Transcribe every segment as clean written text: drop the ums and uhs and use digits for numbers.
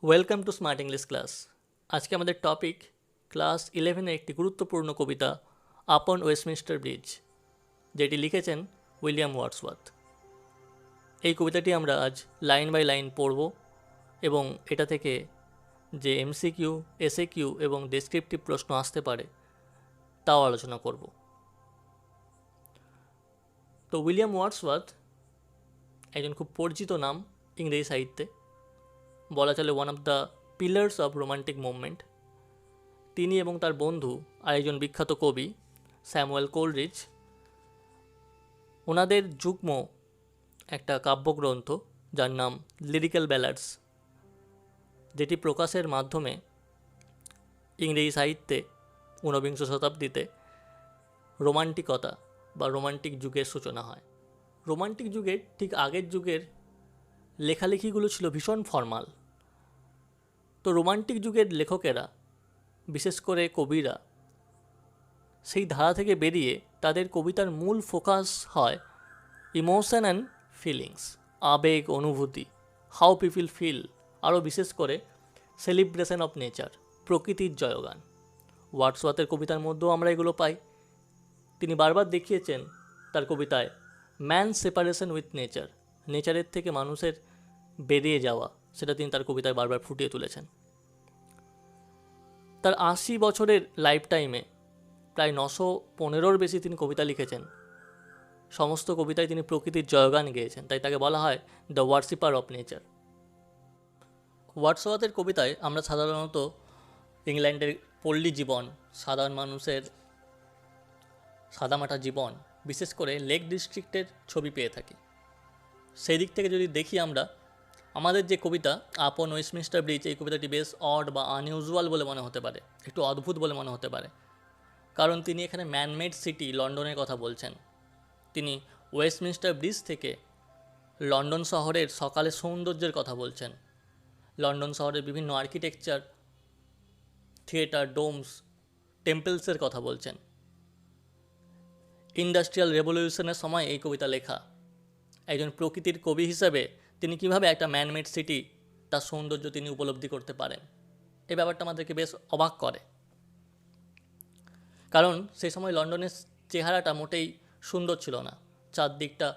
Welcome to smart English class. আজকে আমাদের topic class 11-এর একটি গুরুত্বপূর্ণ কবিতা আপন ওয়েস্টমিনস্টার ব্রিজ, যেটি লিখেছেন উইলিয়াম ওয়ার্ডসওয়ার্থ। এই কবিতাটি আমরা আজ লাইন বাই লাইন পড়ব এবং এটা থেকে যে এমসিকিউ, এসএকিউ এবং ডেসক্রিপটিভ প্রশ্ন আসতে পারে তাও আলোচনা করব। তো উইলিয়াম ওয়ার্ডসওয়ার্থ একজন খুব পরিচিত নাম ইংরেজি সাহিত্যে, বলা চলে one of the pillars of romantic movement. তিনি এবং তার বন্ধু আরেকজন বিখ্যাত কবি স্যামুয়েল কোলরিজ, ওনাদের যুগ্ম একটা কাব্যগ্রন্থ যার নাম লিরিক্যাল ব্যালাডস, যেটি প্রকাশের মাধ্যমে ইংরেজি সাহিত্যে ঊনবিংশ শতাব্দীতে রোমান্টিকতা বা রোমান্টিক যুগের সূচনা হয়। রোমান্টিক যুগের ঠিক আগের যুগের লেখালেখিগুলো ছিল ভীষণ ফর্মাল। তো রোমান্টিক যুগের লেখকেরা, বিশেষ করে কবিরা, সেই ধারা থেকে বেরিয়ে তাদের কবিতার মূল ফোকাস হয় ইমোশন অ্যান্ড ফিলিংস, আবেগ, অনুভূতি, হাউ পিপল ফিল, আরও বিশেষ করে সেলিব্রেশন অফ নেচার, প্রকৃতির জয়গান। ওয়ার্ডসওয়ার্থের কবিতার মধ্যেও আমরা এগুলো পাই। তিনি বারবার দেখিয়েছেন তার কবিতায় ম্যান সেপারেশন উইথ নেচার, নেচারের থেকে মানুষের বেরিয়ে যাওয়া, সেটা তিনি তার কবিতায় বারবার ফুটিয়ে তুলেছেন। তার 80 বছরের লাইফ টাইমে প্রায় 915-র বেশি তিনি কবিতা লিখেছেন। সমস্ত কবিতায় তিনি প্রকৃতির জয়গান গেয়েছেন, তাই তাকে বলা হয় দ্য ওয়ার্শিপার অফ নেচার। ওয়ার্ডসওয়ার্থের কবিতায় আমরা সাধারণত ইংল্যান্ডের পল্লী জীবন, সাধারণ মানুষের সাদামাটা জীবন, বিশেষ করে লেক ডিস্ট্রিক্টের ছবি পেয়ে থাকি। সেই দিক থেকে যদি দেখি আমরা, আমাদের যে কবিতা আপন ওয়েস্টমিনস্টার ব্রিজ, এই কবিতাটি বেশ অড বা আনইউজুয়াল বলে মনে হতে পারে, একটু অদ্ভুত বলে মনে হতে পারে, কারণ তিনি এখানে ম্যানমেড সিটি লন্ডনের কথা বলছেন। তিনি ওয়েস্টমিনস্টার ব্রিজ থেকে লন্ডন শহরের সকালের সৌন্দর্যের কথা বলছেন, লন্ডন শহরের বিভিন্ন আর্কিটেকচার, থিয়েটার, ডোমস, টেম্পলসের কথা বলছেন। ইন্ডাস্ট্রিয়াল রেভলিউশনের সময় এই কবিতা লেখা। একজন প্রকৃতির কবি হিসাবে তিনি কিভাবে একটা ম্যানমেড সিটি, তার সৌন্দর্য তিনি উপলব্ধি করতে পারেন, এই ব্যাপারটা আমাদেরকে বেশ অবাক করে। কারণ সেই সময় লন্ডনের চেহারাটা মোটেই সুন্দর ছিল না। চারদিকটা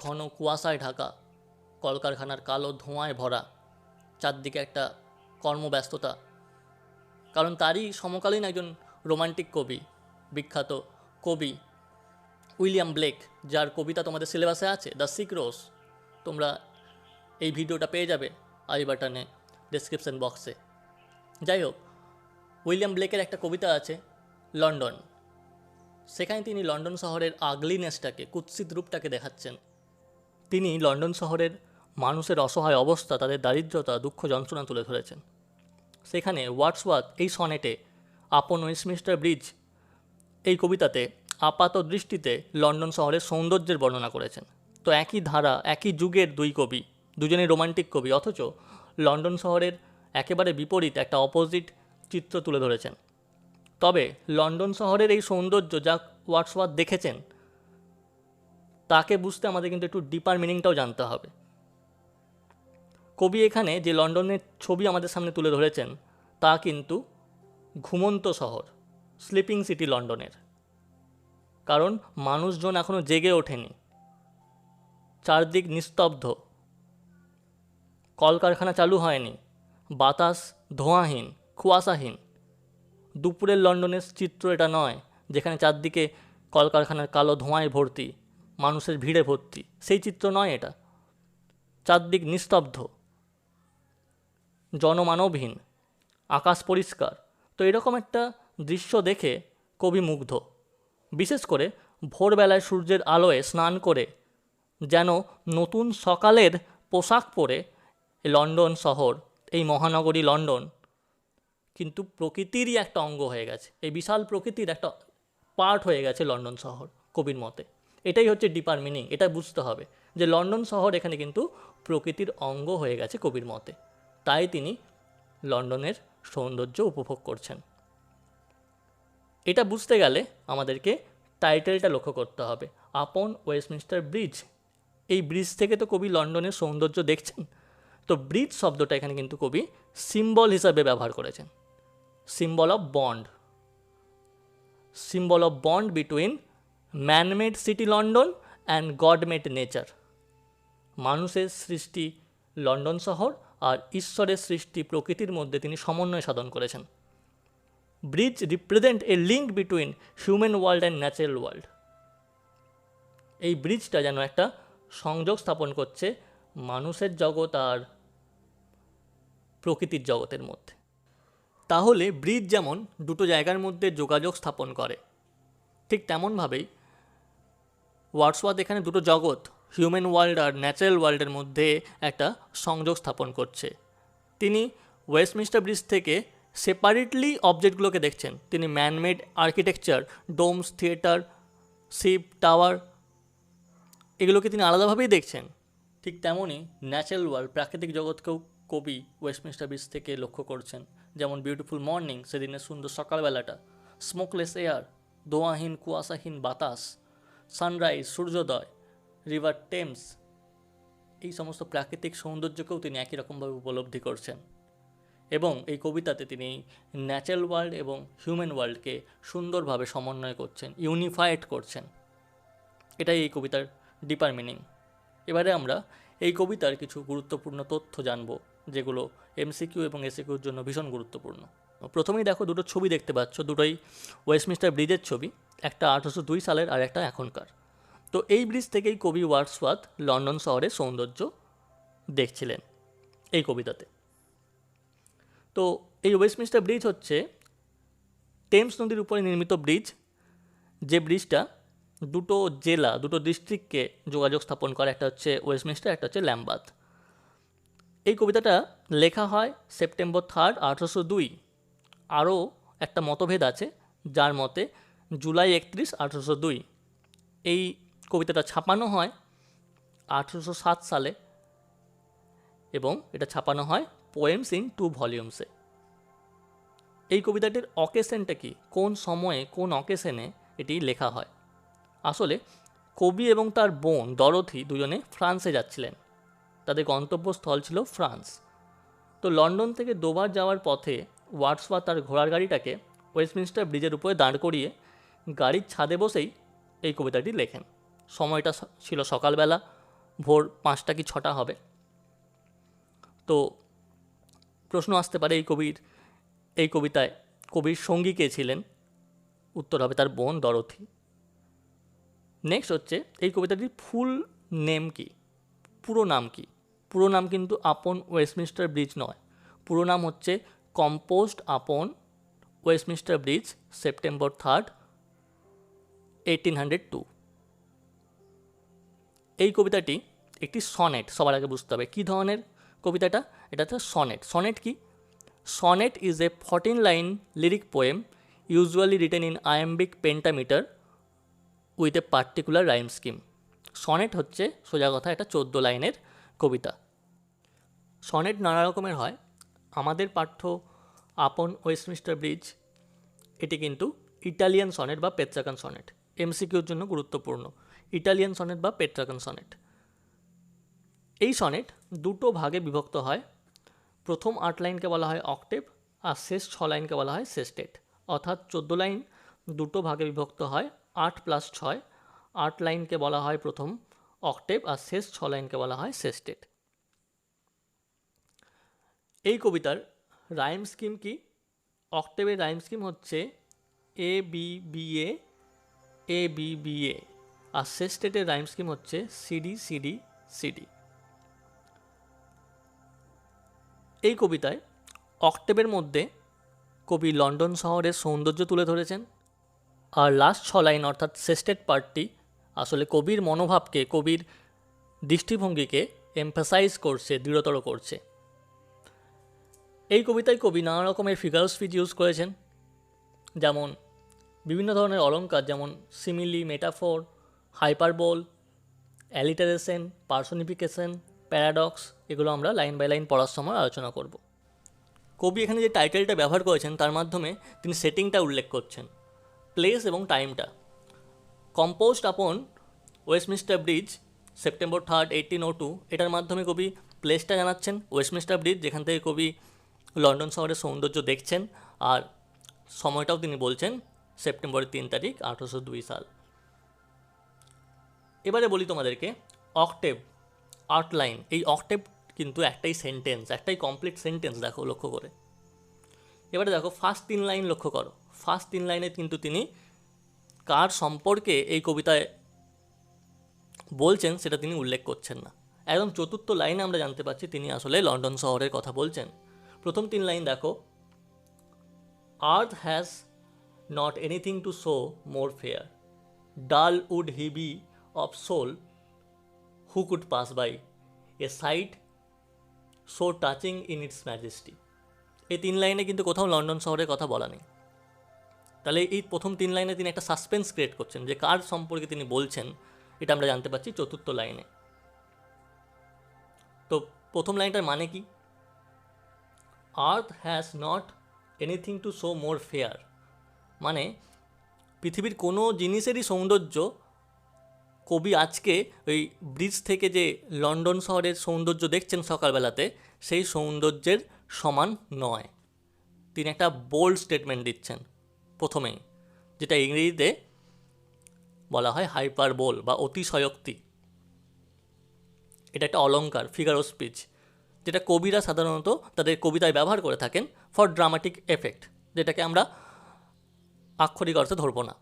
ঘন কুয়াশায় ঢাকা, কলকারখানার কালো ধোঁয়ায় ভরা, চারদিকে একটা কর্মব্যস্ততা। কারণ তারই সমকালীন একজন রোমান্টিক কবি, বিখ্যাত কবি উইলিয়াম ব্লেক, যার কবিতা তোমাদের সিলেবাসে আছে, দ্য সিক রোজ। তোমরা এই ভিডিওটা পেয়ে যাবে আই বাটনে, ডেসক্রিপশন বক্সে। যাই হোক, উইলিয়াম ব্লেকের একটা কবিতা আছে লন্ডন। সেখানে তিনি লন্ডন শহরের আগলিনেসটাকে, কুৎসিত রূপটাকে দেখাচ্ছেন। তিনি লন্ডন শহরের মানুষের অসহায় অবস্থা, তাদের দারিদ্রতা, দুঃখ, যন্ত্রণা তুলে ধরেছেন। সেখানে ওয়ার্ডসওয়ার্থ এই সনেটে আপন ওয়েস্টমিনস্টার ব্রিজ, এই কবিতাতে আপাত দৃষ্টিতে লন্ডন শহরের সৌন্দর্যের বর্ণনা করেছেন। তো একই ধারা, একই যুগের দুই কবি, দুজনেই রোমান্টিক কবি, অথচ লন্ডন শহরের একেবারে বিপরীত একটা অপোজিট চিত্র তুলে ধরেছেন। তবে লন্ডন শহরের এই সৌন্দর্য যা ওয়ার্ডসওয়ার্থ দেখেছেন, তাকে বুঝতে আমাদের কিন্তু একটু ডিপার মিনিংটাও জানতে হবে। কবি এখানে যে লন্ডনের ছবি আমাদের সামনে তুলে ধরেছেন, তা কিন্তু ঘুমন্ত শহর, স্লিপিং সিটি লন্ডনের। কারণ মানুষজন এখনও জেগে ওঠেনি, চারদিক নিস্তব্ধ, কলকারখানা চালু হয়নি, বাতাস ধোঁয়াহীন, কুয়াশাহীন। দুপুরের লন্ডনের চিত্র এটা নয়, যেখানে চারদিকে কলকারখানার কালো ধোঁয়ায় ভর্তি, মানুষের ভিড়ে ভর্তি, সেই চিত্র নয় এটা। চারদিক নিস্তব্ধ, জনমানবহীন, আকাশ পরিষ্কার। তো এরকম একটা দৃশ্য দেখে কবি মুগ্ধ। বিশেষ করে ভোরবেলায় সূর্যের আলোয় স্নান করে যেন নতুন সকালের পোশাক পরে লন্ডন শহর, এই মহানগরী লন্ডন কিন্তু প্রকৃতিরই একটা অঙ্গ হয়ে গেছে, এই বিশাল প্রকৃতির একটা পার্ট হয়ে গেছে লন্ডন শহর কবির মতে। এটাই হচ্ছে ডিপার মিনিং, এটা বুঝতে হবে যে লন্ডন শহর এখানে কিন্তু প্রকৃতির অঙ্গ হয়ে গেছে কবির মতে, তাই তিনি লন্ডনের সৌন্দর্য উপভোগ করছেন। এটা বুঝতে গেলে আমাদেরকে টাইটেলটা লক্ষ্য করতে হবে, আপন ওয়েস্টমিনস্টার ব্রিজ। এই ব্রিজ থেকে তো কবি লন্ডনের সৌন্দর্য দেখছেন, তো ব্রিজ শব্দটা এখানে কিন্তু কবি সিম্বল হিসাবে ব্যবহার করেছেন, symbol of bond, symbol of bond between man-made city London and god made nature. মানুষের সৃষ্টি লন্ডন শহর আর ঈশ্বরের সৃষ্টি প্রকৃতির মধ্যে তিনি সমন্বয় সাধন করেছেন। Bridge represent a link between human world and natural world. এই ব্রিজটা যেন একটা সংযোগ স্থাপন করছে মানুষের জগৎ আর প্রকৃতির জগতের মধ্যে। তাহলে ব্রিজ যেমন দুটো জায়গার মধ্যে যোগাযোগ স্থাপন করে, ঠিক তেমনভাবেই ওয়ার্ডসওয়ার্থ এখানে দুটো জগৎ, হিউম্যান ওয়ার্ল্ড আর ন্যাচারাল ওয়ার্ল্ডের মধ্যে একটা সংযোগ স্থাপন করছে। তিনি ওয়েস্টমিনস্টার ব্রিজ থেকে সেপারেটলি অবজেক্টগুলোকে দেখছেন। তিনি manmade architecture, domes, theatre, ship, tower, এগুলোকে তিনি আলাদাভাবেই দেখছেন। ঠিক তেমনই ন্যাচারাল ওয়ার্ল্ড, প্রাকৃতিক জগৎকেও কবি ওয়েস্টমিনস্টার ব্রিজ থেকে লক্ষ্য করছেন। যেমন বিউটিফুল মর্নিং, সেদিনের সুন্দর সকালবেলাটা, স্মোকলেস এয়ার, দোয়াহীন কুয়াশাহীন বাতাস, সানরাইজ, সূর্যোদয়, রিভার টেমস, এই সমস্ত প্রাকৃতিক সৌন্দর্যকেও তিনি একই রকমভাবে উপলব্ধি করছেন। এবং এই কবিতাতে তিনি ন্যাচারাল ওয়ার্ল্ড এবং হিউম্যান ওয়ার্ল্ডকে সুন্দরভাবে সমন্বয় করছেন, ইউনিফাইড করছেন। এটাই এই কবিতার ডিপার মিনিং। এবারে আমরা এই কবিতার কিছু গুরুত্বপূর্ণ তথ্য জানব, যেগুলো এমসিকিউ এবং এসিকিউর জন্য ভীষণ গুরুত্বপূর্ণ। প্রথমেই দেখো, দুটো ছবি দেখতে পাচ্ছ, দুটোই ওয়েস্টমিনস্টার ব্রিজের ছবি, একটা 1802 সালের আর একটা এখনকার। তো এই ব্রিজ থেকেই কবি ওয়ার্ডসওয়ার্থ লন্ডন শহরের সৌন্দর্য দেখছিলেন এই কবিতাতে। তো এই ওয়েস্টমিনস্টার ব্রিজ হচ্ছে টেমস নদীর উপরে নির্মিত ব্রিজ, যে ব্রিজটা দুটো জেলা, দুটো ডিস্ট্রিক্টকে যোগাযোগ স্থাপন করে, একটা হচ্ছে ওয়েস্টমিনস্টার, একটা হচ্ছে ল্যামবার্থ। এই কবিতাটা লেখা হয় সেপ্টেম্বর 3, 1802। আরও একটা মতভেদ আছে, যার মতে জুলাই 31, 1802। এই কবিতাটা ছাপানো হয় 1807 সালে এবং এটা ছাপানো হয় পোয়েমস ইন 2 ভলিউমসে। এই কবিতাটির অকেশনটা কি, কোন সময়ে কোন অকেশনে এটি লেখা হয়? আসলে কবি এবং তার বোন ডরোথি দুজনে ফ্রান্সে যাচ্ছিলেন, তাদের গন্তব্যস্থল ছিল ফ্রান্স। তো লন্ডন থেকে দোবার যাওয়ার পথে ওয়ার্ডসওয়ার্থ তার ঘোড়ার গাড়িটাকে ওয়েস্টমিনস্টার ব্রিজের উপরে দাঁড় করিয়ে গাড়ির ছাদে বসেই এই কবিতাটি লেখেন। সময়টা ছিল সকালবেলা, ভোর 5টা কি 6টা হবে। তো প্রশ্ন আসতে পারে এই কবিতায় কবির সঙ্গী কে ছিলেন? উত্তর হবে তার বোন ডরোথি। নেক্সট হচ্ছে এই কবিতাটির ফুল নেম কি, পুরো নাম কি? পুরো নাম কিন্তু আপন ওয়েস্টমিনস্টার ব্রিজ নয়, পুরো নাম হচ্ছে কম্পোজড আপন ওয়েস্টমিনস্টার ব্রিজ, সেপ্টেম্বর 3, 1802। এই কবিতাটি একটি সনেট। সবার আগে বুঝতে হবে কী ধরনের কবিতাটা। এটা হচ্ছে সনেট। সনেট কি? Sonnet is a 14-line lyric poem usually written in iambic pentameter with a particular rhyme scheme. Sonnet হচ্ছে সোজা কথা একটা 14 লাইনের কবিতা। সনেট নানা রকমের হয়। আমাদের পাঠ্য আপন ওয়েস্টমিনস্টার ব্রিজ, এটি কিন্তু ইটালিয়ান সনেট বা পেট্রাকান সনেট। এমসিকিউর জন্য গুরুত্বপূর্ণ, ইটালিয়ান সনেট বা পেট্রাকান সনেট। এই সনেট দুটো ভাগে বিভক্ত হয়। প্রথম 8 লাইনকে বলা হয় অক্টেভ, আর শেষ 6 লাইনকে বলা হয় সেস্টেট। অর্থাৎ 14 লাইন দুটো ভাগে বিভক্ত হয়, 8 + 6। 8 লাইনকে বলা হয় প্রথম অক্টেভ, আর শেষ 6 লাইনকে বলা হয় সেস্টেট। এই কবিতার রাইম স্কিম কি? অক্টেভের রাইম স্কিম হচ্ছে A B B A, A B B A, R সেস্টেটের rhyme scheme হচ্ছে সিডি সিডি সিডি। এই কবিতায় অক্টেভের মধ্যে কবি লন্ডন শহরের সৌন্দর্য তুলে ধরেছেন, আর লাস্ট 6 লাইন অর্থাৎ সেস্টেট পার্টটি আসলে কবির মনোভাবকে, কবির দৃষ্টিভঙ্গিকে এমফাসাইজ করছে, দৃঢ়তর করছে। এই কবিতায় কবি নানা রকমের ফিগার স্পিচ ইউজ করেছেন, যেমন বিভিন্ন ধরনের অলঙ্কার, যেমন simile, metaphor, hyperbole, alliteration, personification, paradox, এগুলো আমরা লাইন বাই লাইন পড়ার সময় আলোচনা করব। কবি এখানে যে টাইটেলটা ব্যবহার করেছেন তার মাধ্যমে তিনি সেটিংটা উল্লেখ করছেন, প্লেস এবং টাইমটা। কম্পোজড আপন ওয়েস্টমিনস্টার ব্রিজ, সেপ্টেম্বর 3, 1802, এটার মাধ্যমে কবি প্লেসটা জানাচ্ছেন ওয়েস্টমিনস্টার ব্রিজ, যেখান থেকে কবি লন্ডন শহরের সৌন্দর্য দেখছেন, আর সময়টাও তিনি বলছেন সেপ্টেম্বরের 3 তারিখ 1802 সাল। এবারে বলি তোমাদেরকে অক্টেভ, আউটলাইন। এই অক্টেভ কিন্তু একটাই সেন্টেন্স, একটাই কমপ্লিট সেন্টেন্স, দেখো লক্ষ্য করে। এবারে দেখো ফার্স্ট 3 লাইন লক্ষ্য করো। ফার্স্ট 3 লাইনে কিন্তু তিনি কার সম্পর্কে এই কবিতায় বলছেন সেটা তিনি উল্লেখ করছেন না। একদম চতুর্থ লাইনে আমরা জানতে পারছি তিনি আসলে লন্ডন শহরের কথা বলছেন। প্রথম 3 লাইন দেখো, earth has not anything to show more fair, dull would he be of soul who could pass by, a sight so touching in its majesty. এই 3 লাইনে কিন্তু কোথাও লন্ডন শহরের কথা বলা নেই। তাহলে এই প্রথম 3 লাইনে তিনি একটা সাসপেন্স ক্রিয়েট করছেন যে কার সম্পর্কে তিনি বলছেন, এটা আমরা জানতে পারছি চতুর্থ লাইনে। তো প্রথম লাইনটার মানে কি? আর্থ has not anything to show more fair, মানে পৃথিবীর কোনো জিনিসেরই সৌন্দর্য কবি আজকে ওই ব্রিজ থেকে যে লন্ডন শহরের সৌন্দর্য দেখছেন সকালবেলাতে, সেই সৌন্দর্যের সমান নয়। তিনি একটা বোল্ড স্টেটমেন্ট দিচ্ছেন প্রথমেই, যেটা ইংরেজিতে বলা হয় হাইপার বোল বা অতিশয়োক্তি। এটা একটা অলঙ্কার, ফিগার অফ স্পিচ, যেটা কবিরা সাধারণত তাদের কবিতায় ব্যবহার করে থাকেন ফর ড্রামাটিক এফেক্ট, যেটাকে আমরা আক্ষরিক অর্থে ধরব না।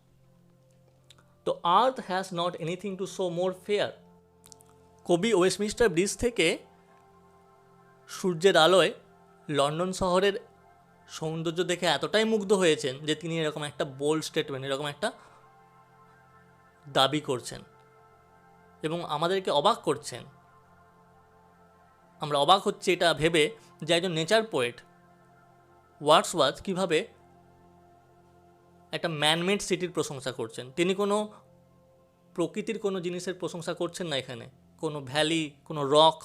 তো আর্থ has not anything to show more fair, কবি ওয়েস্টমিনস্টার ব্রিজ থেকে সূর্যের আলোয় লন্ডন শহরের সৌন্দর্য দেখে এতটাই মুগ্ধ হয়েছেন যে তিনি এরকম একটা বোল্ড স্টেটমেন্ট, এরকম একটা দাবি করছেন এবং আমাদেরকে অবাক করছেন। আমরা অবাক হচ্ছে এটা ভেবে যে একজন নেচার পোয়েট ওয়ার্ডসওয়ার্থ কীভাবে একটা ম্যানমেড সিটির প্রশংসা করছেন। তিনি কোনো প্রকৃতির কোনো জিনিসের প্রশংসা করছেন না, এখানে কোনো ভ্যালি, কোনো রক,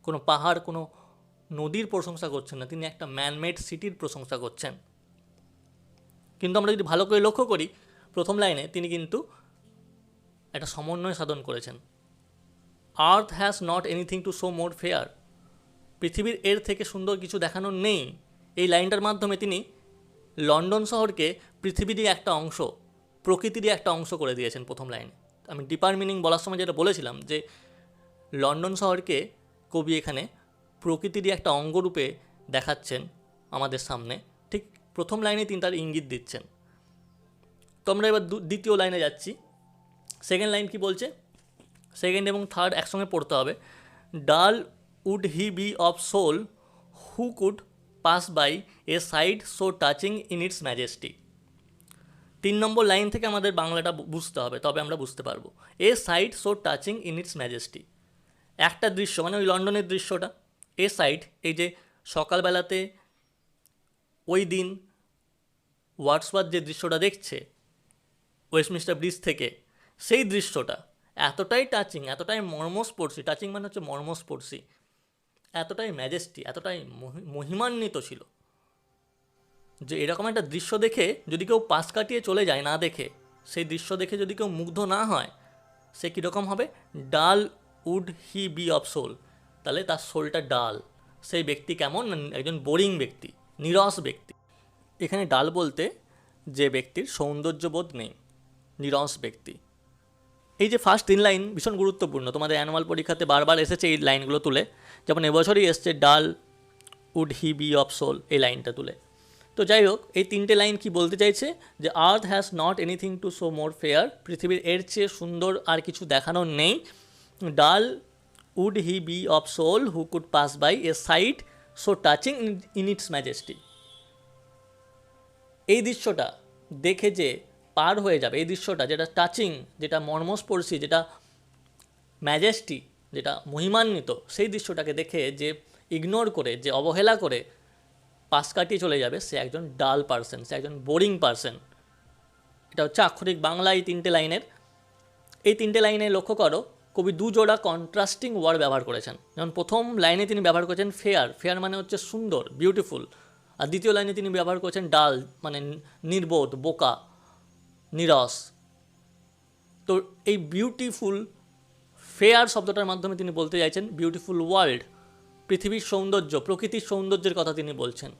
কোনো পাহাড়, কোনো নদীর প্রশংসা করছেন না, তিনি একটা ম্যানমেড সিটির প্রশংসা করছেন। কিন্তু আমরা যদি ভালো করে লক্ষ্য করি, প্রথম লাইনে তিনি কিন্তু একটা সমন্বয় সাধন করেছেন। আর্থ has not anything to show more fair, পৃথিবীর এর থেকে সুন্দর কিছু দেখানোর নেই। এই লাইনটার মাধ্যমে তিনি লন্ডন শহরকে পৃথিবীরই একটা অংশ, প্রকৃতিরই একটা অংশ করে দিয়েছেন প্রথম লাইনে। আমি ডিপার মিনিং বলার সময় যেটা বলেছিলাম যে লন্ডন শহরকে কবি এখানে প্রকৃতিরই একটা অঙ্গরূপে দেখাচ্ছেন আমাদের সামনে, ঠিক প্রথম লাইনে তিনি তার ইঙ্গিত দিচ্ছেন। তো আমরা এবার দ্বিতীয় লাইনে যাচ্ছি। সেকেন্ড লাইন কি বলছে? সেকেন্ড এবং থার্ড একসঙ্গে পড়তে হবে। Dull would he be of soul who could pass by a sight so touching in its majesty. 3 number line থেকে আমাদের বাংলাটা বুঝতে হবে, তবে আমরা বুঝতে পারবো। A sight so touching in its majesty, একটা দৃশ্য, মানে ওই লন্ডনের দৃশ্যটা। এ সাইড, এই যে সকালবেলাতে ওই দিন ওয়ার্ডসওয়ার্থ যে দৃশ্যটা দেখছে ওয়েস্টমিনস্টার ব্রিজ থেকে, সেই দৃশ্যটা এতটাই টাচিং, এতটাই মর্মস্পর্শী, টাচিং মানে হচ্ছে মর্মস্পর্শী, এতটাই ম্যাজেস্টি, এতটাই মহিমান্বিত ছিল যে এরকম একটা দৃশ্য দেখে যদি কেউ পাশ কাটিয়ে চলে যায় না দেখে, সেই দৃশ্য দেখে যদি কেউ মুগ্ধ না হয়, সে কীরকম হবে? Dull would he be of soul, তাহলে তার সোলটা ডাল। সেই ব্যক্তি কেমন? একজন বোরিং ব্যক্তি, নিরস ব্যক্তি। এখানে ডাল বলতে যে ব্যক্তির সৌন্দর্যবোধ নেই, নিরস ব্যক্তি। এই যে ফার্স্ট 3 লাইন ভীষণ গুরুত্বপূর্ণ, তোমাদের অ্যানুয়াল পরীক্ষাতে বারবার এসেছে এই লাইনগুলো তুলে, যেমন এবছরই এসছে dull would he be of soul, এই লাইনটা তুলে। তো যাই হোক, এই 3টে লাইন কি বলতে চাইছে? যে earth has not anything to show more fair, পৃথিবীর এর চেয়ে সুন্দর আর কিছু দেখানোর নেই। Dull would he be of soul who could pass by a sight so touching in its majesty, এই দৃশ্যটা দেখে যে পার হয়ে যাবে, এই দৃশ্যটা যেটা টাচিং, যেটা মর্মস্পর্শী, যেটা ম্যাজেস্টি, যেটা মহিমান্বিত, সেই দৃশ্যটাকে দেখে যে ইগনোর করে, যে অবহেলা করে পাশ কাটিয়ে চলে যাবে, সে একজন ডাল পার্সন, সে একজন বোরিং পার্সন। এটা হচ্ছে আক্ষরিক বাংলা এই 3টে লাইনের। এই 3টে লাইনে লক্ষ্য করো, কবি 2 জোড়া কন্ট্রাস্টিং ওয়ার্ড ব্যবহার করেছেন। যেমন প্রথম লাইনে তিনি ব্যবহার করেছেন ফেয়ার, ফেয়ার মানে হচ্ছে সুন্দর, বিউটিফুল। আর দ্বিতীয় লাইনে তিনি ব্যবহার করেছেন ডাল, মানে নির্বোধ, বোকা, নিরস। তো এই বিউটিফুল, ফেয়ার শব্দটার মাধ্যমে তিনি বলতে চাইছেন বিউটিফুল ওয়ার্ল্ড, পৃথিবীর সৌন্দর্য, প্রকৃতির সৌন্দর্যের কথা তিনি বলছেন।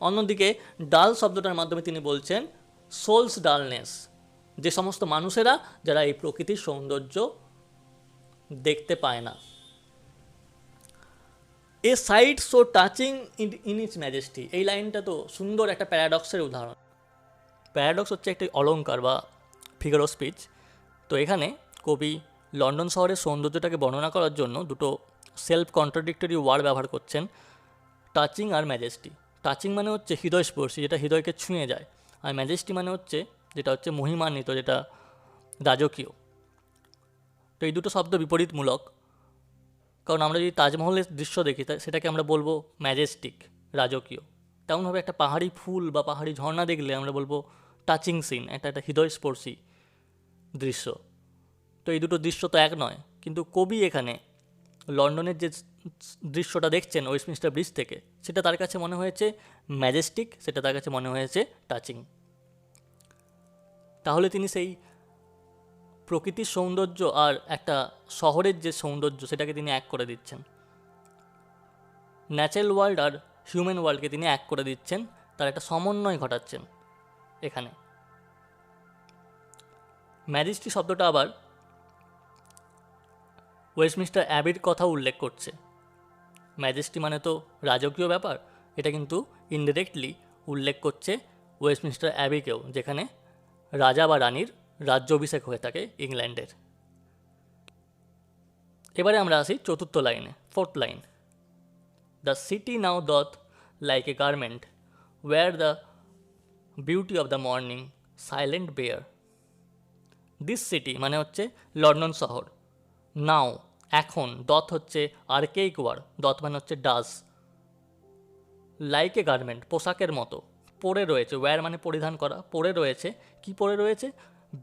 অন্যদিকে ডাল শব্দটার মাধ্যমে তিনি বলছেন সোলস ডালনেস, যে সমস্ত মানুষেরা যারা এই প্রকৃতির সৌন্দর্য দেখতে পায় না। A sight so touching in its majesty, এই লাইনটা তো সুন্দর একটা প্যারাডক্সের উদাহরণ। প্যারাডক্স হচ্ছে একটি অলঙ্কার বা ফিগার অফ স্পিচ। তো এখানে কবি লন্ডন শহরের সৌন্দর্যটাকে বর্ণনা করার জন্য দুটো সেলফ কন্ট্রাডিক্টরি ওয়ার্ড ব্যবহার করছেন, টাচিং আর ম্যাজেস্টি। টাচিং মানে হচ্ছে হৃদয়স্পর্শী, যেটা হৃদয়কে ছুঁয়ে যায়, আর ম্যাজেস্টি মানে হচ্ছে যেটা হচ্ছে মহিমান্বিত, যেটা রাজকীয়। তো এই দুটো শব্দ বিপরীতমূলক, কারণ আমরা যদি তাজমহলের দৃশ্য দেখি সেটাকে আমরা বলবো ম্যাজেস্টিক, রাজকীয়। তেমনভাবে একটা পাহাড়ি ফুল বা পাহাড়ি ঝর্ণা দেখলে আমরা বলবো টাচিং সিন, একটা হৃদয়স্পর্শী দৃশ্য। তো এই দুটো দৃশ্য তো এক নয়, কিন্তু কবি এখানে লন্ডনের যে দৃশ্যটা দেখছেন ওয়েস্টমিনস্টার ব্রিজ থেকে, সেটা তার কাছে মনে হয়েছে ম্যাজেস্টিক, সেটা তার কাছে মনে হয়েছে টাচিং। তাহলে তিনি সেই প্রকৃতির সৌন্দর্য আর একটা শহরের যে সৌন্দর্য সেটাকে তিনি এক করে দিচ্ছেন। ন্যাচারাল ওয়ার্ল্ড আর হিউম্যান ওয়ার্ল্ডকে তিনি এক করে দিচ্ছেন, তার একটা সমন্বয় ঘটাচ্ছেন এখানে। ম্যাজেস্টি শব্দটা আবার ওয়েস্টমিনস্টার অ্যাবির কথা উল্লেখ করছে। ম্যাজেস্টি মানে তো রাজকীয় ব্যাপার, এটা কিন্তু ইনডিরেক্টলি উল্লেখ করছে ওয়েস্টমিনস্টার অ্যাবিকেও, যেখানে রাজা বা রানীর রাজ্যাভিষেক হয়ে থাকে ইংল্যান্ডের। এবারে আমরা আসি চতুর্থ লাইনে, fourth line. The city now doth like a garment wear the beauty of the morning silent bare. This city মানে হচ্ছে লন্ডন শহর, নাও এখন, ডথ হচ্ছে আর্কেইক ওয়ার্ড, ডথ মানে হচ্ছে ডাস, লাইক এ গার্মেন্ট পোশাকের মতো, পরে রয়েছে, ওয়্যার মানে পরিধান করা, পরে রয়েছে, কি পরে রয়েছে?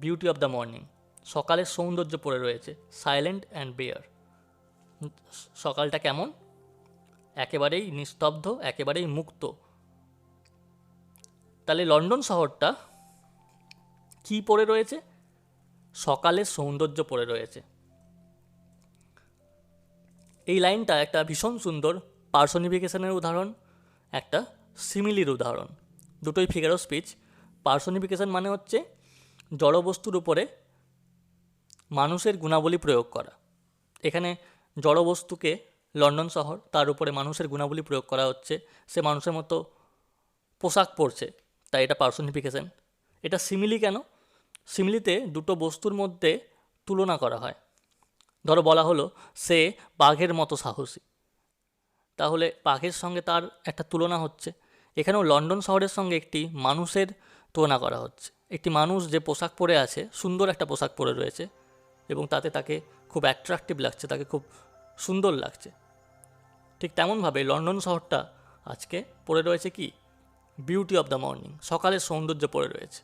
বিউটি অফ দ্য মর্নিং, সকালের সৌন্দর্য পরে রয়েছে, সাইলেন্ট অ্যান্ড বেয়ার, সকালটা কেমন? একেবারেই নিস্তব্ধ, একেবারেই মুক্ত। তাহলে লন্ডন শহরটা কি পরে রয়েছে? সকালের সৌন্দর্য পরে রয়েছে। এই লাইনটা একটা ভীষণ সুন্দর পার্সোনিফিকেশনের উদাহরণ, একটা সিমিলির উদাহরণ। দুটোই ফিগার অফ স্পিচ। পার্সোনিফিকেশন মানে হচ্ছে জড়বস্তুর উপরে মানুষের গুণাবলী প্রয়োগ করা। এখানে জড়বস্তুকে লন্ডন শহর, তার উপরে মানুষের গুণাবলী প্রয়োগ করা হচ্ছে, সে মানুষের মতো পোশাক পরছে, তাই এটা পার্সোনিফিকেশন। এটা সিমিলি কেন? সিমিলিতে দুটো বস্তুর মধ্যে তুলনা করা হয়। ধরো বলা হলো সে বাঘের মতো সাহসী, তাহলে বাঘের সঙ্গে তার একটা তুলনা হচ্ছে। এখানেও লন্ডন শহরের সঙ্গে একটি মানুষের তুলনা করা হচ্ছে। একটি মানুষ যে পোশাক পরে আছে, সুন্দর একটা পোশাক পরে রয়েছে, এবং তাতে তাকে খুব অ্যাট্রাকটিভ লাগছে, তাকে খুব সুন্দর লাগছে। ঠিক তেমনভাবে লন্ডন শহরটা আজকে পড়ে রয়েছে কি? বিউটি অফ দ্য মর্নিং, সকালের সৌন্দর্য পড়ে রয়েছে।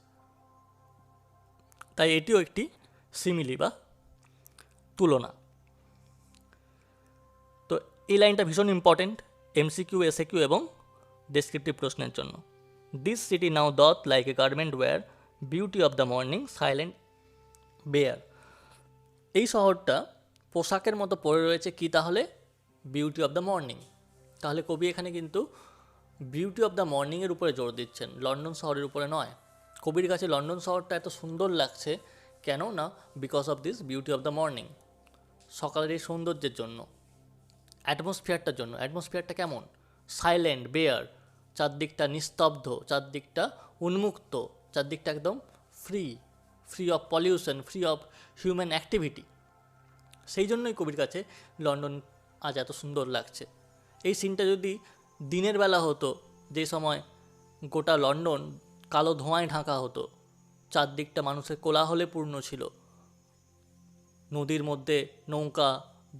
তাই এটিও একটি সিমিলি বা তুলনা। তো এই লাইনটা ভীষণ ইম্পর্টেন্ট এমসিকিউ, এসএকিউ এবং ডেসক্রিপটিভ প্রশ্নের জন্য। This city now doth like a garment wear beauty of the morning silent bare. এই শহরটা পোশাকের মতো পড়ে রয়েছে কি তাহলে? Beauty of the morning. তাহলে কবি এখানে কিন্তু বিউটি অফ দ্য মর্নিংয়ের উপরে জোর দিচ্ছেন, লন্ডন শহরের উপরে নয়। কবির কাছে লন্ডন শহরটা এত সুন্দর লাগছে কেন? না because of this beauty of the morning, সকালের এই সৌন্দর্যের জন্য, অ্যাটমসফিয়ারটার জন্য। অ্যাটমসফিয়ারটা কেমন? সাইলেন্ট বেয়ার, চারদিকটা নিস্তব্ধ, চারদিকটা উন্মুক্ত, চারদিকটা একদম free, free of pollution, free of human activity. সেই জন্যই কবির কাছে লন্ডন আজ এত সুন্দর লাগছে। এই সিনটা যদি দিনের বেলা হতো, যে সময় গোটা লন্ডন কালো ধোঁয়ায় ঢাকা হতো, চারদিকটা মানুষের কোলাহলে পূর্ণ ছিল, নদীর মধ্যে নৌকা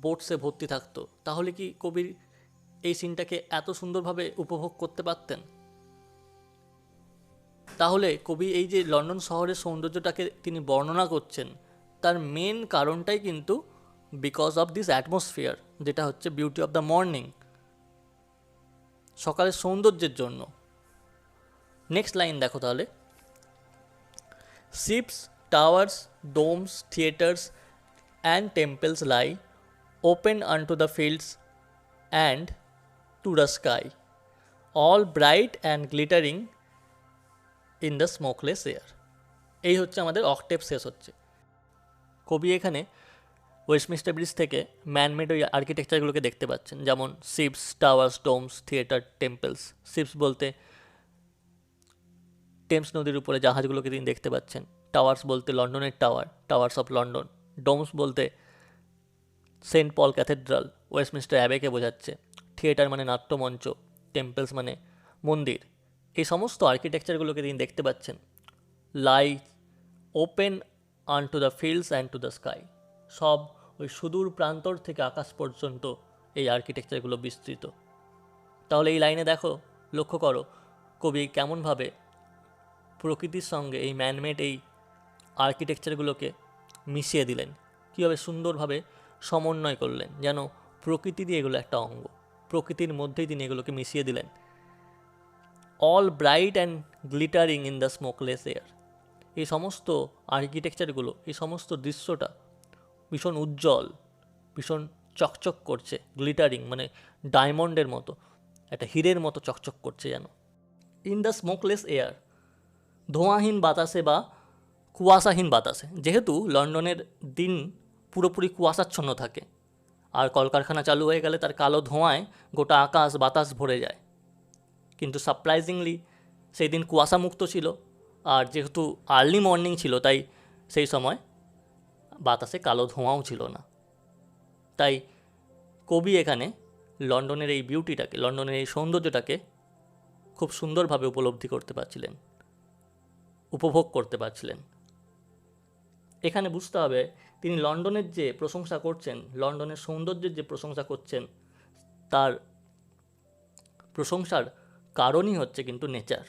বোটসে ভর্তি থাকতো, তাহলে কি কবির এই সিনটাকে এত সুন্দরভাবে উপভোগ করতে পারতেন? তাহলে কবি এই যে লন্ডন শহরের সৌন্দর্যটাকে তিনি বর্ণনা করছেন, তার মেন কারণটাই কিন্তু বিকজ অফ দিস অ্যাটমসফিয়ার, যেটা হচ্ছে বিউটি অফ দ্য মর্নিং, সকালের সৌন্দর্যের জন্য। নেক্সট লাইন দেখো তাহলে। Ships, towers, domes, theatres and temples lie open আনটু the fields and to the sky, all bright and glittering in the smokeless air. এই হচ্ছে আমাদের অক্টেভ শেষ হচ্ছে। কবি এখানে ওয়েস্টমিনিস্টার ব্রিজ থেকে ম্যানমেড ওই আর্কিটেকচারগুলোকে দেখতে পাচ্ছেন, যেমন ships, towers, domes, theatre, temples. Ships বলতে টেমস নদীর উপরে জাহাজগুলোকে তিনি দেখতে পাচ্ছেন। টাওয়ার্স বলতে লন্ডনের tower, towers of London. Domes বলতে সেন্ট পল ক্যাথেড্রাল, ওয়েস্টমিনিস্টার অ্যাবেকে বোঝাচ্ছে। থিয়েটার মানে নাট্যমঞ্চ, টেম্পলস মানে মন্দির। এই সমস্ত আর্কিটেকচারগুলোকে তিনি দেখতে পাচ্ছেন। Lie open unto the fields and to the sky, সব ওই সুদূর প্রান্তর থেকে আকাশ পর্যন্ত এই আর্কিটেকচারগুলো বিস্তৃত। তাহলে এই লাইনে দেখো, লক্ষ্য করো কবি কেমনভাবে প্রকৃতির সঙ্গে এই ম্যানমেড এই আর্কিটেকচারগুলোকে মিশিয়ে দিলেন, কীভাবে সুন্দরভাবে সমন্বয় করলেন, যেন প্রকৃতিরই এগুলো একটা অঙ্গ, প্রকৃতির মধ্যেই তিনি এগুলোকে মিশিয়ে দিলেন। All bright and glittering in the smokeless air, এই সমস্ত আর্কিটেকচারগুলো, এই সমস্ত দৃশ্যটা ভীষণ উজ্জ্বল, ভীষণ চকচক করছে। গ্লিটারিং মানে ডায়মন্ডের মতো, একটা হীরের মতো চকচক করছে যেন। ইন দ্য স্মোকলেস এয়ার, ধোঁয়াহীন বাতাসে বা কুয়াশাহীন বাতাসে, যেহেতু লন্ডনের দিন পুরোপুরি কুয়াশাচ্ছন্ন থাকে, আর কলকারখানা চালু হয়ে গেলে তার কালো ধোঁয়ায় গোটা আকাশ বাতাস ভরে যায়। কিন্তু সারপ্রাইজিংলি সেই দিন কুয়াশামুক্ত ছিল, আর যেহেতু আর্লি মর্নিং ছিল তাই সেই সময় বাতাসে কালো ধোঁয়াও ছিল না। তাই কবি এখানে লন্ডনের এই বিউটিটাকে, লন্ডনের এই সৌন্দর্যটাকে খুব সুন্দরভাবে উপলব্ধি করতে পারছিলেন, উপভোগ করতে পারছিলেন। এখানে বুঝতে হবে তিনি লন্ডনের যে প্রশংসা করছেন, লন্ডনের সৌন্দর্যের যে প্রশংসা করছেন, তার প্রশংসার কারণই হচ্ছে কিন্তু নেচার,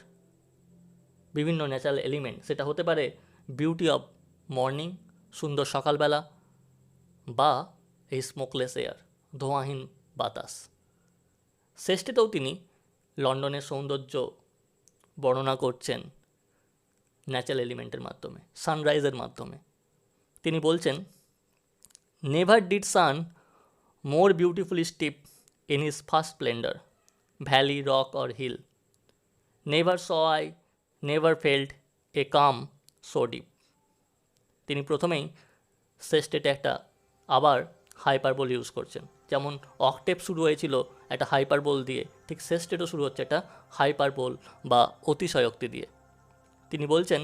বিভিন্ন ন্যাচারাল এলিমেন্ট। সেটা হতে পারে বিউটি অফ মর্নিং, সুন্দর সকালবেলা, বা এই স্মোকলেস এয়ার, ধোঁয়াহীন বাতাস। শেষেতেও তিনি লন্ডনের সৌন্দর্য বর্ণনা করছেন ন্যাচারাল এলিমেন্টের মাধ্যমে, সানরাইজের মাধ্যমে। তিনি বলছেন, never did sun more beautifully steep in his first splendour, valley, rock or hill, never saw I, never felt a calm so deep. তিনি প্রথমেই সেস্টেটে একটা আবার হাইপারবোল ইউজ করছেন। যেমন অক্টেভ শুরু হয়েছিল একটা হাইপারবোল দিয়ে, ঠিক সেস্টেটও শুরু হচ্ছে একটা হাইপারবোল বা অতিশয়োক্তি দিয়ে। তিনি বলছেন,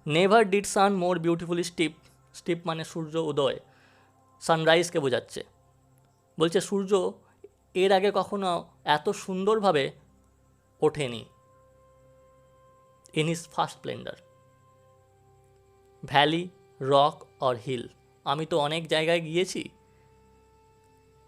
never did sun more beautifully steep, steep মানে সূর্য উদয়, সানরাইজকে বোঝাচ্ছে। বলছে সূর্য এর আগে কখনো এত সুন্দরভাবে ওঠেনি। In his first splendour, valley, rock or hill, আমি তো অনেক জায়গায় গিয়েছি,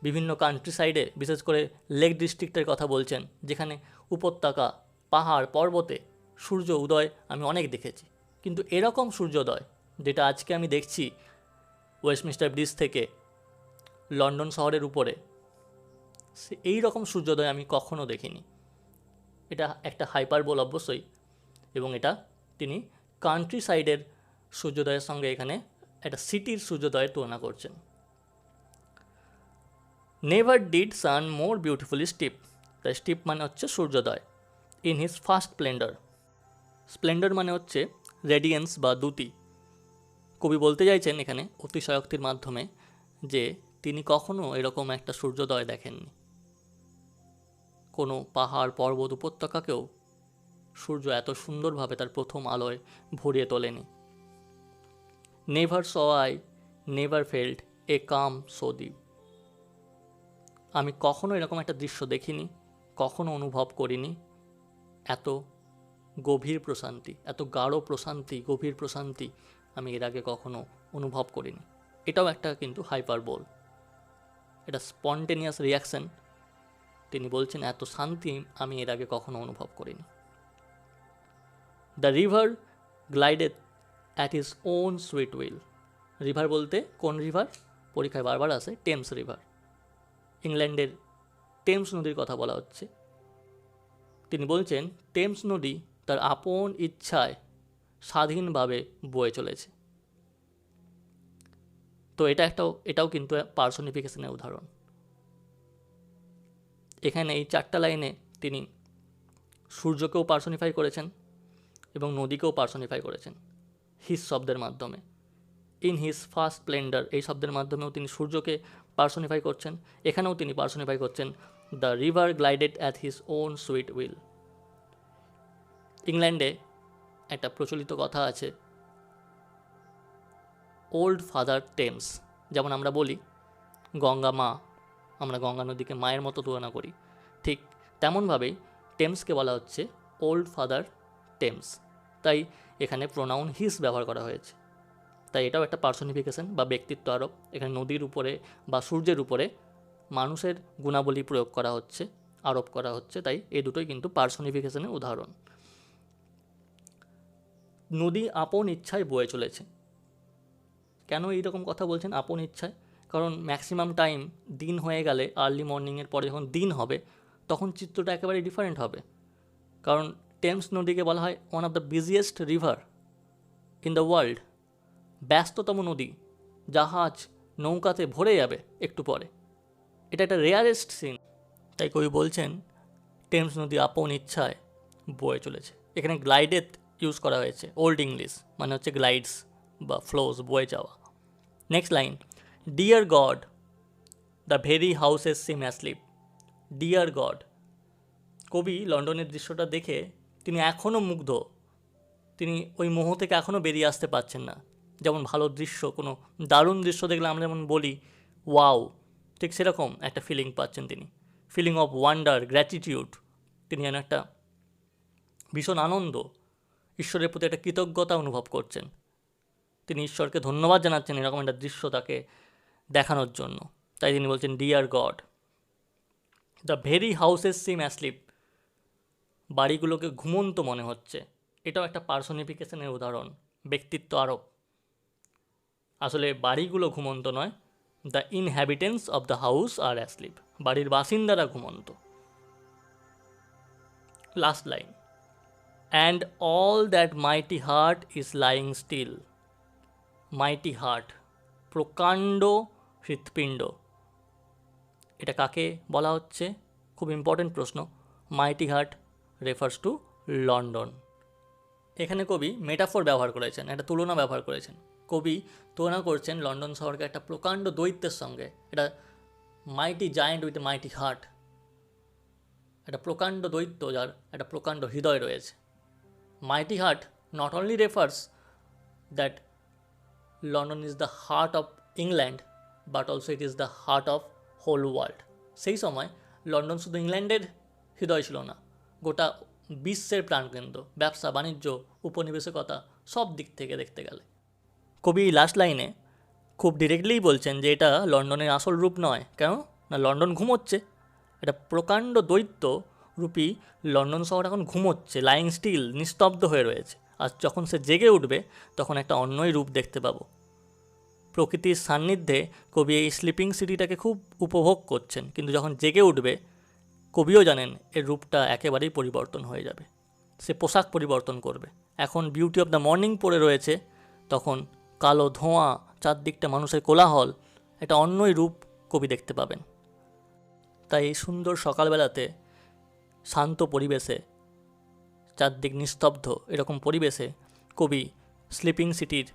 বিভিন্ন কান্ট্রি সাইডে, বিশেষ করে লেক ডিস্ট্রিক্টের কথা বলছেন, যেখানে উপত্যকা, পাহাড়, পর্বতে সূর্য উদয় আমি অনেক দেখেছি, কিন্তু এরকম সূর্যোদয় যেটা আজকে আমি দেখছি ওয়েস্টমিনিস্টার ব্রিজ থেকে লন্ডন শহরের উপরে, এই রকম সূর্যোদয় আমি কখনো দেখিনি। এটা একটা হাইপারবোল অবশ্যই, এবং এটা তিনি কান্ট্রি সাইডের সূর্যোদয়ের সঙ্গে এখানে একটা সিটির সূর্যোদয়ের তুলনা করছেন। Never did sun more beautifully steep, তাই স্টিপ মানে হচ্ছে সূর্যোদয়। In his first splendour, splendour মানে হচ্ছে রেডিয়েন্স বা দ্যুতি। কবি বলতে চাইছেন এখানে অতিশয়োক্তির মাধ্যমে যে তিনি কখনো এরকম একটা সূর্যোদয় দেখেননি। কোনো পাহাড়, পর্বত, উপত্যকাকেও সূর্য এত সুন্দরভাবে তার প্রথম আলোয় ভরিয়ে তোলেনি। Never saw I, never felt a calm so deep, আমি কখনো এরকম একটা দৃশ্য দেখিনি, কখনো অনুভব করিনি এত গভীর প্রশান্তি, এত গাঢ় প্রশান্তি, গভীর প্রশান্তি আমি এর আগে কখনো অনুভব করিনি। এটাও একটা কিন্তু হাইপারবোল, এটা স্পন্টেনিয়াস রিয়াকশন। তিনি বলছেন এত শান্তি আমি এর আগে কখনো অনুভব করিনি। The river glided at his own sweet will, river বলতে কোন রিভার? পরীক্ষায় বারবার আসে টেমস রিভার, ইংল্যান্ডের টেমস নদীর কথা বলা হচ্ছে। তিনি বলছেন টেমস নদী তার আপন ইচ্ছায় স্বাধীনভাবে বয়ে চলেছে। তো এটাও কিন্তু পার্সোনিফিকেশনের উদাহরণ। এখানে এই 4টা লাইনে তিনি সূর্যকেও পার্সনিফাই করেছেন এবং নদীকেও পার্সনিফাই করেছেন হিস শব্দের মাধ্যমে। ইন হিজ ফার্স্ট স্প্লেন্ডার এই শব্দের মাধ্যমেও তিনি সূর্যকে পার্সনিফাই করছেন, এখানেও তিনি পার্সনিফাই করছেন the river glided at his own sweet will. ইংল্যান্ডে একটা প্রচলিত কথা আছে, ওল্ড ফাদার টেমস। যেমন আমরা বলি গঙ্গা মা, আমরা গঙ্গা নদীকে মায়ের মতো তুলনা করি, ঠিক তেমনভাবেই টেমসকে বলা হচ্ছে ওল্ড ফাদার টেমস। তাই এখানে প্রোনাউন হিস ব্যবহার করা হয়েছে। তাই এটাও একটা পার্সনিফিকেশন বা ব্যক্তিত্ব আরোপ। এখানে নদীর উপরে বা সূর্যের উপরে মানুষের গুণাবলী প্রয়োগ করা হচ্ছে, আরোপ করা হচ্ছে। তাই এই দুটোই কিন্তু পার্সনিফিকেশনের উদাহরণ। নদী আপন ইচ্ছায় বয়ে চলেছে। কেন এইরকম কথা বলছেন আপন ইচ্ছায়? কারণ ম্যাক্সিমাম টাইম দিন হয়ে গেলে, আর্লি মর্নিংয়ের পরে যখন দিন হবে তখন চিত্রটা একেবারে ডিফারেন্ট হবে। কারণ টেমস নদীকে বলা হয় one of the busiest river in the world, ব্যস্ততম নদী, জাহাজ নৌকাতে ভরে যাবে একটু পরে। এটা একটা রেয়ারেস্ট সিন। তাই কবি বলছেন টেমস নদী আপন ইচ্ছায় বয়ে চলেছে। এখানে গ্লাইডেড ইউজ করা হয়েছে, ওল্ড ইংলিশ, মানে হচ্ছে গ্লাইডস বা ফ্লোজ, বয়ে যাওয়া। Next line, dear God the very houses seem asleep. Dear God, কবি লন্ডনের দৃশ্যটা দেখে তিনি এখনও মুগ্ধ, তিনি ওই মোহ থেকে এখনও বেরিয়ে আসতে পারছেন না। যেমন ভালো দৃশ্য, কোনো দারুণ দৃশ্য দেখলে আমরা যেমন বলি ওয়াও, ঠিক সেরকম একটা ফিলিং পাচ্ছেন তিনি, ফিলিং অফ ওয়ান্ডার, গ্র্যাটিটিউড। তিনি যেন একটা ভীষণ আনন্দ, ঈশ্বরের প্রতি একটা কৃতজ্ঞতা অনুভব করছেন। তিনি ঈশ্বরকে ধন্যবাদ জানাচ্ছেন এরকম একটা দৃশ্য তাকে দেখানোর জন্য। তাই তিনি বলছেন dear God the very houses seem asleep, বাড়িগুলোকে ঘুমন্ত মনে হচ্ছে। এটাও একটা পার্সনিফিকেশনের উদাহরণ, ব্যক্তিত্ব আরোপ। আসলে বাড়িগুলো ঘুমন্ত নয়, the inhabitants of the house are asleep, বাড়ির বাসিন্দারা ঘুমন্ত। Last line, and all that mighty heart is lying still. Mighty heart, প্রকাণ্ড হৃৎপিণ্ড, এটা কাকে বলা হচ্ছে? খুব ইম্পর্টেন্ট প্রশ্ন। Mighty heart refers to London. এখানে কবি মেটাফোর ব্যবহার করেছেন, একটা তুলনা ব্যবহার করেছেন। কবি তুলনা করছেন লন্ডন শহরকে একটা প্রকাণ্ড দৈত্যের সঙ্গে, এটা mighty giant with a mighty heart, একটা প্রকাণ্ড দৈত্য যার একটা প্রকাণ্ড হৃদয় রয়েছে। Mighty heart not only refers that London is the heart of England, but also it is the heart of whole world. সেই সময় লন্ডন শুধু ইংল্যান্ডের হৃদয় ছিল না, গোটা বিশ্বের প্রাণকেন্দ্র, ব্যবসা বাণিজ্য, উপনিবেশিকতা, সব দিক থেকে দেখতে গেলে। কবি লাস্ট লাইনে খুব ডিরেক্টলিই বলছেন যে এটা লন্ডনের আসল রূপ নয়। কেন না, লন্ডন ঘুমোচ্ছে, এটা প্রকাণ্ড দৈত্য রূপী লন্ডন শহর এখন ঘুমোচ্ছে, লাইং স্টিল, নিস্তব্ধ হয়ে রয়েছে। আর যখন সে জেগে উঠবে তখন একটা অন্যই রূপ দেখতে পাবো। প্রকৃতির সান্নিধ্যে কবি এই স্লিপিং সিটিটাকে খুব উপভোগ করছেন, কিন্তু যখন জেগে উঠবে কবিও জানেন এর রূপটা একেবারেই পরিবর্তন হয়ে যাবে, সে পোশাক পরিবর্তন করবে। এখন বিউটি অফ দ্য মর্নিং পরে রয়েছে, তখন কালো ধোঁয়া, চারদিকটা মানুষের কোলাহল, একটা অন্যই রূপ কবি দেখতে পাবেন। তাই এই সুন্দর সকালবেলাতে শান্ত পরিবেশে, চারদিক নিস্তব্ধ এরকম পরিবেশে কবি স্লিপিং সিটির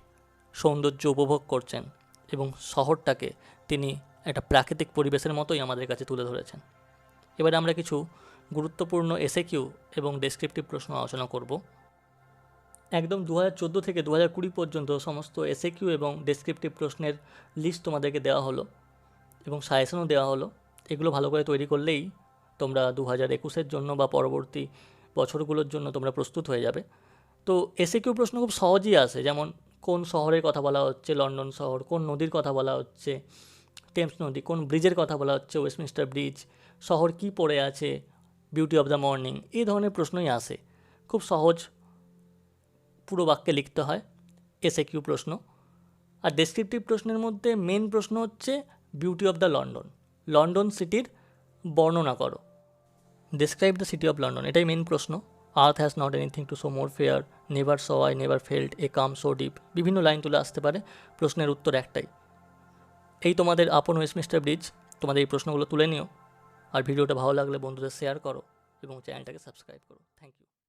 সৌন্দর্য উপভোগ করছেন এবং শহরটাকে তিনি একটা প্রাকৃতিক পরিবেশের মতোই আমাদের কাছে তুলে ধরেছেন। এবারে আমরা কিছু গুরুত্বপূর্ণ এসএকিউ এবং ডেসক্রিপটিভ প্রশ্ন আলোচনা করব। একদম 2014 থেকে 2020 পর্যন্ত সমস্ত এসএকিউ এবং ডেসক্রিপটিভ প্রশ্নের লিস্ট তোমাদেরকে দেওয়া হলো এবং সাজেশনও দেওয়া হলো। এগুলো ভালো করে তৈরি করলেই তোমরা 2021-এর জন্য বা পরবর্তী বছরগুলোর জন্য তোমরা প্রস্তুত হয়ে যাবে। তো এসএকিউ প্রশ্ন খুব সহজেই আসে, যেমন কোন শহরের কথা বলা হচ্ছে, লন্ডন শহর, কোন নদীর কথা বলা হচ্ছে, টেমস নদী, কোন ব্রিজের কথা বলা হচ্ছে, ওয়েস্টমিনস্টার ব্রিজ, শহর কি পড়ে আছে, বিউটি অফ দ্য মর্নিং, এই ধরনের প্রশ্নই আসে। খুব সহজ, পুরো বাক্যে লিখতে হয় এসএকিউ প্রশ্ন। আর ডেসক্রিপটিভ প্রশ্নের মধ্যে মেন প্রশ্ন হচ্ছে beauty of the London, London সিটির বর্ণনা করো, describe the city of London, এটাই মেন প্রশ্ন। Earth has not anything to show more fair, never saw I never felt a calm so deep, বিভিন্ন লাইন তুলে আসতে পারে, প্রশ্নের উত্তর একটাই। এই তোমাদের আপন ওয়েস্টমিনস্টার ব্রিজ, তোমাদের এই প্রশ্নগুলো তুলে নিও আর ভিডিওটা ভালো লাগলে বন্ধুদের শেয়ার করো এবং চ্যানেলটাকে সাবস্ক্রাইব করো। Thank you.